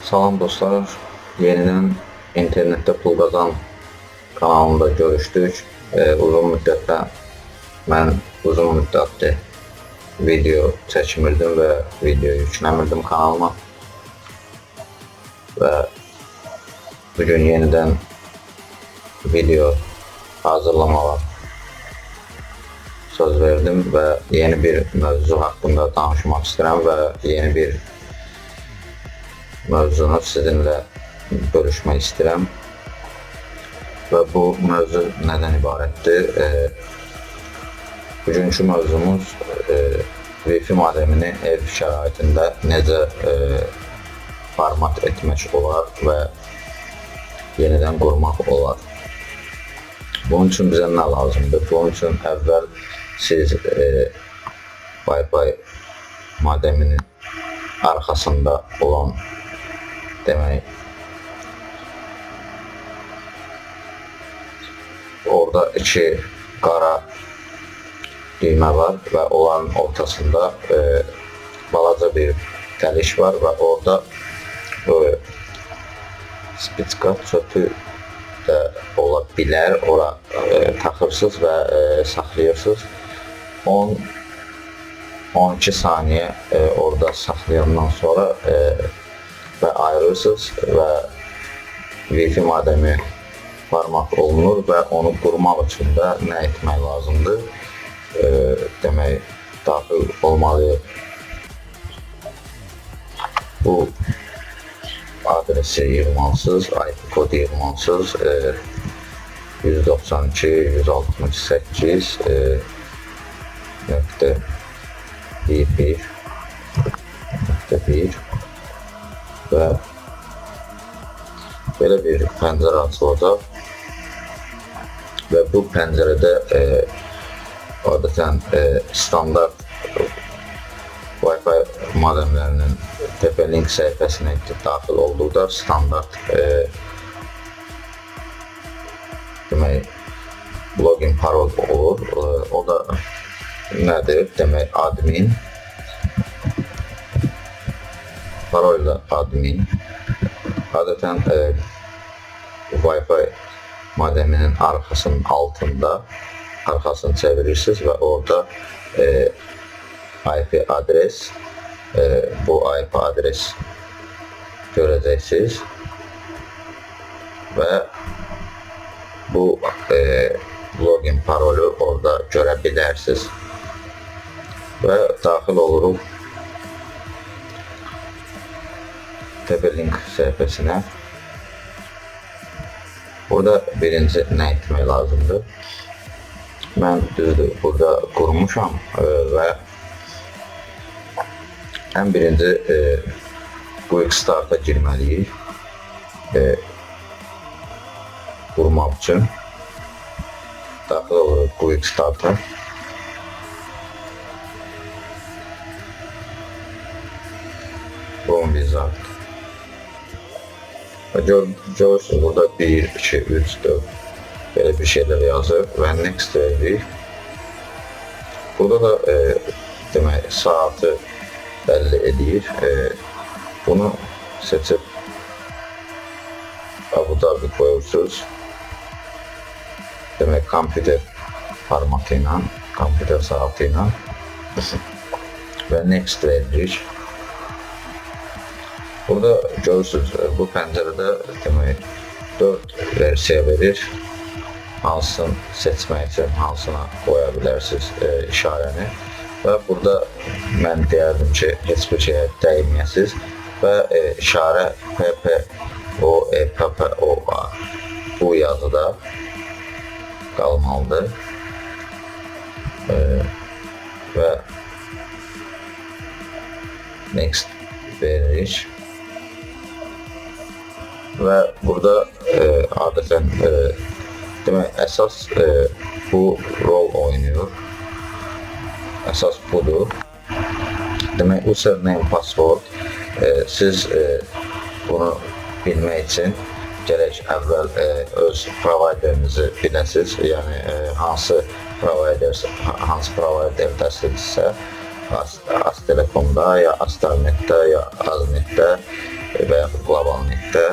Salam dostlar, yeniden internette pul qazan kanalında görüşdük. Uzun müddətdir video çəkmirdim və video yükləmirdim kanalıma. Və bugün yenidən video hazırlamağa söz verdim və yeni bir mövzu haqqında danışmaq istəyirəm və yeni bir mövzunu sizinlə bölüşmək istəyirəm. Və bu mövzu nədən ibarətdir? Bugünkü mövzumuz Wi-Fi modemini ev şəraitində necə format etmək olar və yenidən qurmaq olar. Bunun üçün bizə nə lazımdır? Bunun üçün əvvəl siz Wi-Fi modeminin arxasında olan orada iki qara düymə var və onların ortasında balaca bir dəliş var və orada spitska çöpü də ola bilər. Ora taxırsınız və saxlayırsınız. 10-12 saniyə orada saxlayandan sonra və ayırırsınız və Wi-Fi modemi format olunur və onu qurmaq üçün də nə etmək lazımdır? Demək, daxil olmalıyıq. Bu adresi yığmalısınız, IP kodu yığmalısınız. 192.168.1.1 və belə bir pəncərə açılacaq və bu pəncərədə adətən standart Wi-Fi modemlərinin TP-Link səhifəsinə daxil olduqda standart demək login parol olur. O da nədir? Demək admin, parol da admin. Adətən Wi-Fi modeminin arxasının altında arxasını çevirirsiniz və orada IP adres, bu IP adres görəcəksiniz və bu login parolu orada görə bilərsiniz və daxil oluruq TP-Link səhifəsinə. Burada birinci nə etmək lazımdır? Mən düzdür, burada qurmuşam və ən birinci Quick Start'a girməliyik qurmaq üçün. Daxil oluruq Quick Start'a. Roam Wizard. Görürsünüz, burada 1, 2, 3, 4 belə bir şeylər yazır və Next veririk. Burada da demək, saatı bəlli edir. Bunu seçib Abu Dhabi qoyursunuz. Demək, kompüter formatı ilə, kompüter saatı ilə və Next veririk. Burada görürsünüz, bu pəncərədə demək 4 versiya verir. Hansını seçmək üçün hansına qoya bilərsiniz işarəni. Və burada mən deyərdim ki, heç bir şeyə dəyməyəsiniz və işarə PPOA bu yazıda qalmalıdır. Və Next veririk. Və burada adətən demək, əsas bu rol oynayır. Əsas budur. Demək, username, password. Siz bunu bilmək üçün gərək əvvəl öz providerinizi biləsiniz. Yəni, hansı providerdəsinizsə, Aztelekomda, ya Astarnetdə, ya Aznetdə və yaxud qlobal netdə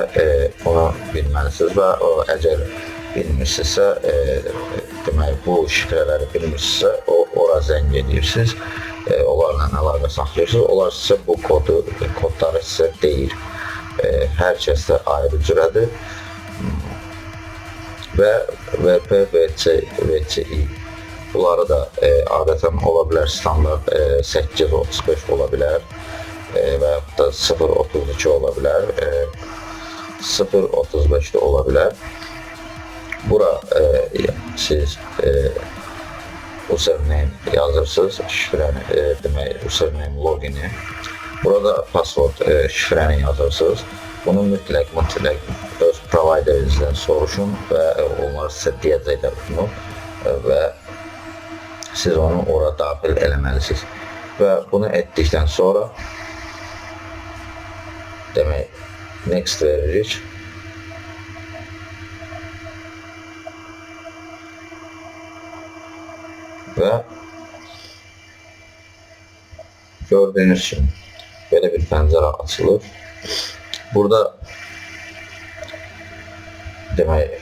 bunu bilməlisiniz və əgər bilmirsinizsə, demək bu şifrələri bilmirsinizsə, ora zəng edirsiniz, onlarla əlaqə saxlayırsınız, onlar sizə bu kodları sizə deyir. Hər kəsdə ayrı cürədir və VP, VC, VCI bunları da adətən ola bilər, standart 835 ola bilər və yaxud da 032 ola bilər, 035 də ola bilər. Bura siz username yazırsınız, şifrəni, demək username logini. Burada password şifrəni yazırsınız. Bunu mütləq öz providerinizdən soruşun və onlar sizə deyəcəklər bunu və siz onu ora daxil eləməlisiniz. Və bunu etdikdən sonra demək next veririk. Və gördüyünüz kimi belə bir pəncərə açılır. Burada demək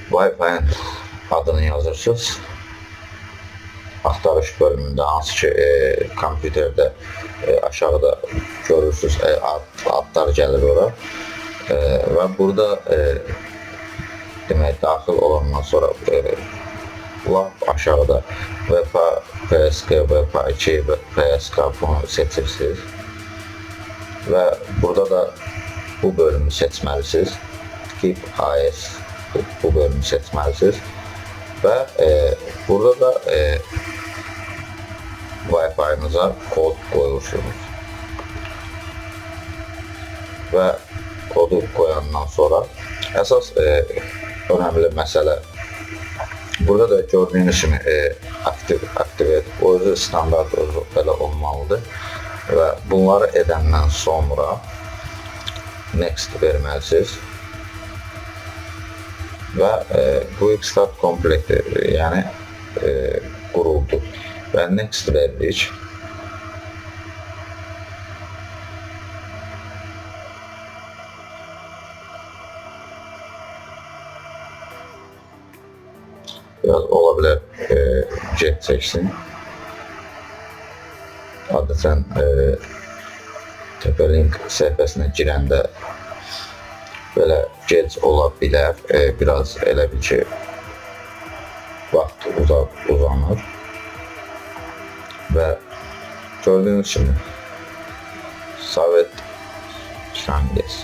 Wi-Fi-nin adını yazırsınız. Axtarış bölümündə hansı ki kompüterdə aşağıda görürsünüz, adlar gəlir ora və burada demək daxil olandan sonra lap aşağıda VP, PSK, VP2 və PSK bunu seçirsiniz və burada da bu bölümü seçməlisiniz. Keep AS bu bölümü seçməlisiniz və burada da Wi-Fi-nıza kod qoyursunuz və kodu qoyandan sonra əsas önəmli məsələ burada da gördüyünüz kimi aktivate o özü standart özü belə olmalıdır və bunları edəndən sonra next verməlisiniz və quick start complete yəni quruldu və next veririk. Biraz ola bilər get çəksin. Adətən Tepe-Link səhifəsinə girəndə belə gec ola bilər. Biraz elə bir ki vaxt uzanır və gördüyünüz kimi Sovet Şangez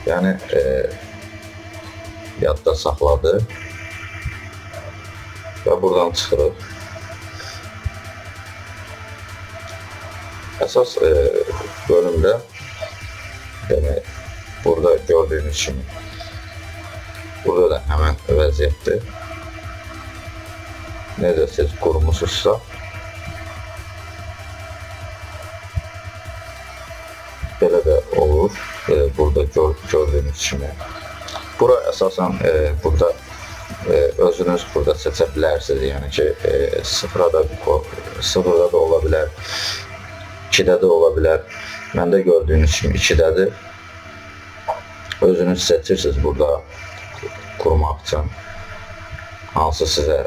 yəni yadda saxladı və buradan çıxırıq. Əsas bölümdə demək, burada gördüyünüz kimi burada da həmən vəziyyətdir. Necə siz qurmusunuzsa belə də olur. Burada gördüyünüz kimi. Bura əsasən burada özünüz burada seçə bilərsiniz. Yəni ki, sıfırda da ola bilər, 2-də də ola bilər. Məndə gördüyünüz kimi 2-dədir. Özünüz seçirsiniz burada qurmaq üçün. Hansı sizə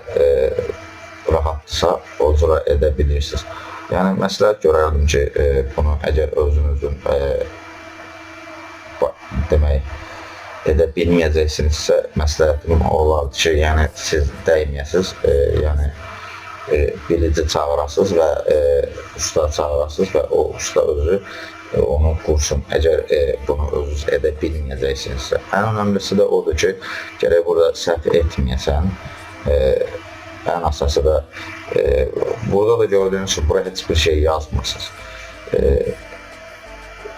rahatdırsa, o cürə edə bilirsiniz. Yəni, məsləhət görərdim ki, bunu əgər özünüzün demək, edə bilməyəcəksinizsə, məsləhətim olardı ki, yəni siz dəyməyəsiniz, yəni bilici çağırasınız və usta çağırasınız və o usta özü onu qursun. Əgər bunu özünüz edə bilməyəcəksinizsə. Ən önəmlisi də odur ki, gərək burada səhv etməyəsən. Ən əsası da burada da gördüyünüz ki, buraya heç bir şey yazmırsınız.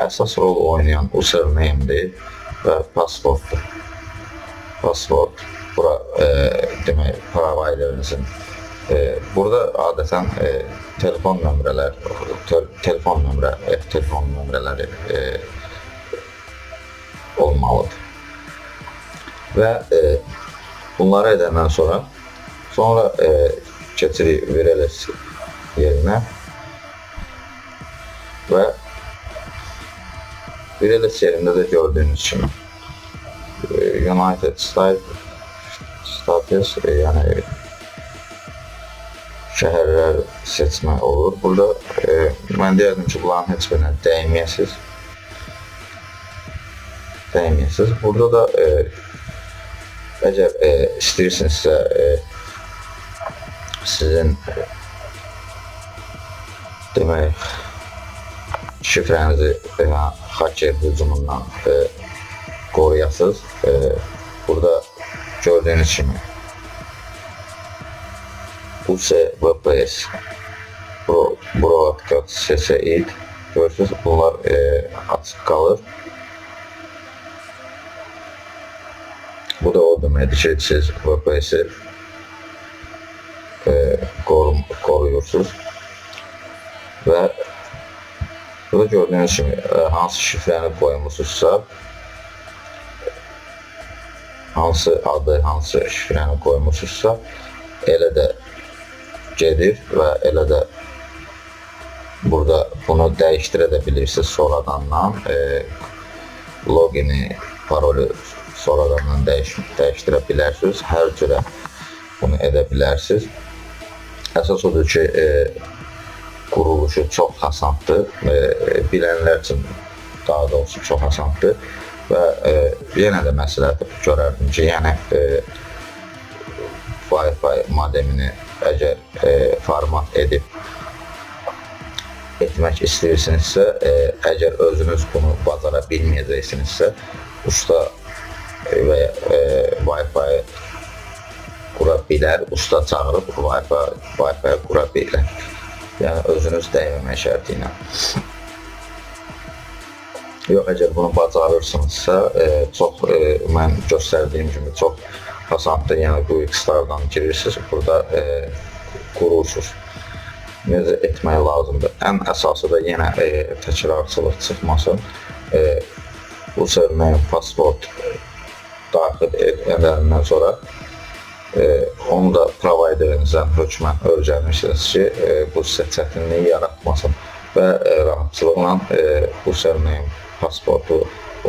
Əsas rol oynayan username'dir və passworddur. Password, bura demək, providerinizin. Burada adətən telefon nömrələri olmalıdır. Və bunları edəndən sonra keçirik wireless yerinə və Vireless yerində də gördüyünüz kimi United States, yəni şəhərlər seçmək olur. Burada mən deyərdim ki, bunların heç birinə dəyməyəsiz. Burada da əgər istəyirsinizsə sizin demək şifrənizi hacker hücumundan qoruyasınız. Burada gördüyünüz kimi UCVPS Broadcast SSID görürsünüz, bunlar açıq qalır. Bu da o deməkdir ki, siz VPS-i koruyursunuz və burada gördüyünüz kimi hansı şifrəni qoymuşsunuzsa, hansı adı, hansı şifrəni qoymuşsunuzsa elə də gedir və elə də burada bunu dəyişdirə də bilirsiniz sonradandan, logini, parolü sonradan dəyişdirə bilərsiniz, hər cürə bunu edə bilərsiniz. Əsas odur ki, quruluşu çox asandır, bilənlər üçün daha doğrusu çox asandır və yenə də məsləhət görərdim ki, yəni Wi-Fi modemini əgər format etmək istəyirsinizsə, əgər özünüz bunu bacara bilməyəcəksinizsə, usta və Wi-Fi qura bilər, usta çağırıb Wi-Fi qura bilər. Yəni özünüz dəyməmək şərti ilə. Yox, əgər bunu bacarırsınızsa, çox, mən göstərdiyim kimi çox asandır. Yəni QXStar'dan girirsiniz, burada qurursunuz. Necə etmək lazımdır? Ən əsası da yenə təkrarçılıq çıxmasın. Username, password daxil edəndən sonra onu da providerinizdən hökmən öyrənirsiniz ki, bu sizə çətinliyi yaratmasın və rahatçılıqla username, passwordu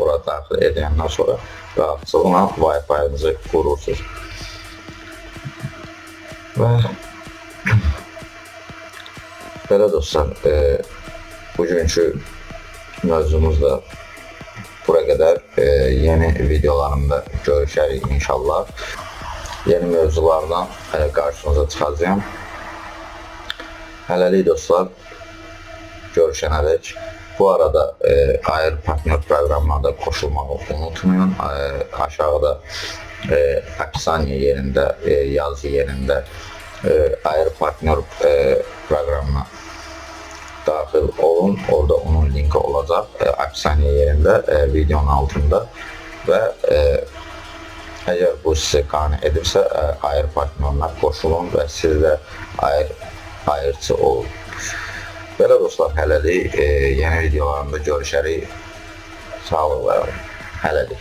ora daxil edəndən sonra rahatçılıqla Wi-Fi-nizi qurursunuz. Və belə dostlar, bugünkü mövzumuz da bura qədər. Yeni videolarımda görüşərik inşallah. Yeni mövzulardan qarşınıza çıxacağım. Hələlik dostlar, görüşənədək. Bu arada Air Partner proqramlarına qoşulmağı unutmayın. Aşağıda opsiya yerində, yazı yerində Air Partner proqramına daxil olun. Orada onun linki olacaq opsiya yerində, videonun altında və əgər bu sizi qane edirsə, Air Partnerına qoşulun və siz də ayırçı olun. Belə dostlar, hələlik yeni videolarımda görüşərik. Sağ olun, hələlik.